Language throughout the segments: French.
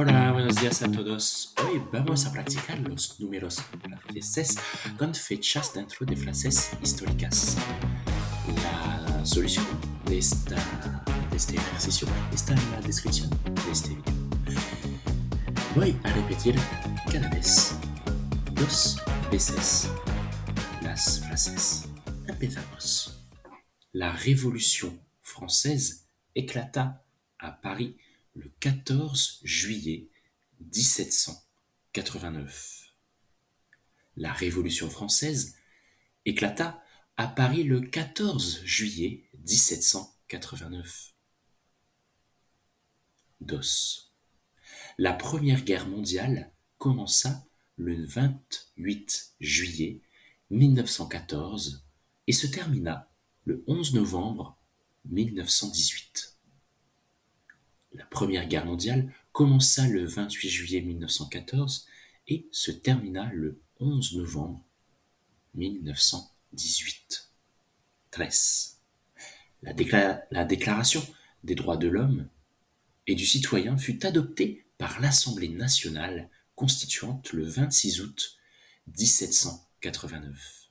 Hola, buenos días a todos. Hoy vamos a practicar los números francés con fechas dentro de frases históricas. La solución de este ejercicio está en la descripción de este video. Voy a repetir cada vez dos veces las frases. Empezamos. La Révolution française éclata à Paris le 14 juillet 1789. La Révolution française éclata à Paris le 14 juillet 1789. Dos. La Première Guerre mondiale commença le 28 juillet 1914 et se termina le 11 novembre 1918. La Première Guerre mondiale commença le 28 juillet 1914 et se termina le 11 novembre 1918. 13. La Déclaration des droits de l'homme et du citoyen fut adoptée par l'Assemblée nationale constituante le 26 août 1789.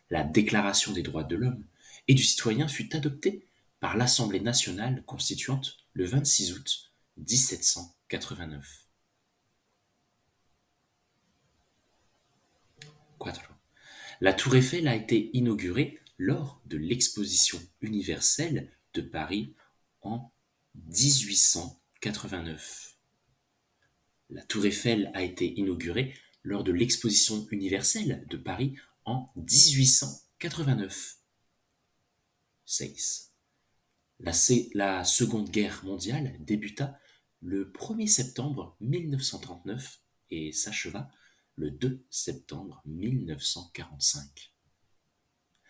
La Déclaration des droits de l'homme et du citoyen fut adoptée par l'Assemblée nationale constituante le 26 août 1789. 4. La Tour Eiffel a été inaugurée lors de l'Exposition universelle de Paris en 1889. La Tour Eiffel a été inaugurée lors de l'Exposition universelle de Paris en 1889. 6. La Seconde Guerre mondiale débuta le 1er septembre 1939 et s'acheva le 2 septembre 1945.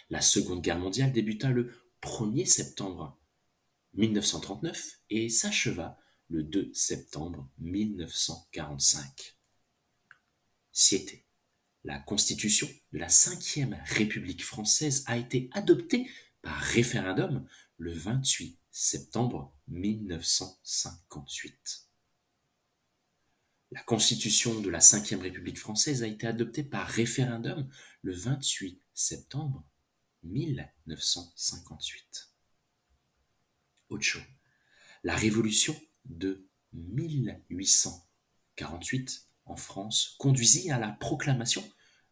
La Seconde Guerre mondiale débuta le 1er septembre 1939 et s'acheva le 2 septembre 1945. 7. La Constitution de la Cinquième République française a été adoptée par référendum le 28 septembre 1958. La Constitution de la Cinquième République française a été adoptée par référendum le 28 septembre 1958. Ocho. La Révolution de 1848 en France conduisit à la proclamation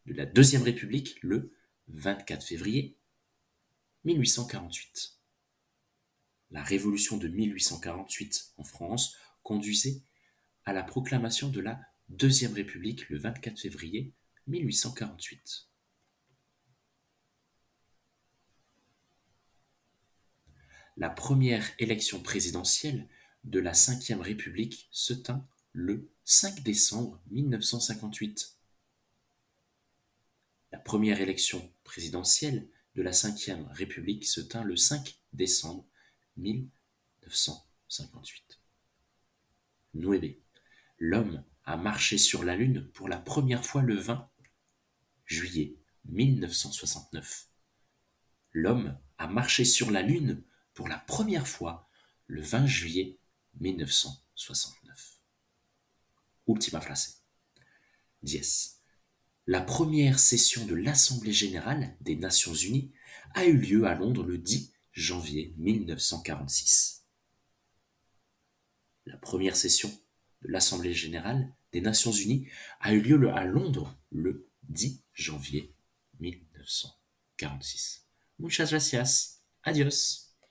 de la Deuxième République le 24 février 1848. La Révolution de 1848 en France conduisait à la proclamation de la Deuxième République le 24 février 1848. La première élection présidentielle de la Cinquième République se tint le 5 décembre 1958. La première élection présidentielle de la Cinquième République se tint le 5 décembre 1958. 9. L'homme a marché sur la Lune pour la première fois le 20 juillet 1969. L'homme a marché sur la Lune pour la première fois le 20 juillet 1969. Ultima frase. 10. La première session de l'Assemblée générale des Nations unies a eu lieu à Londres le 10 janvier 1946. La première session de l'Assemblée générale des Nations unies a eu lieu à Londres le 10 janvier 1946. Muchas gracias. Adios.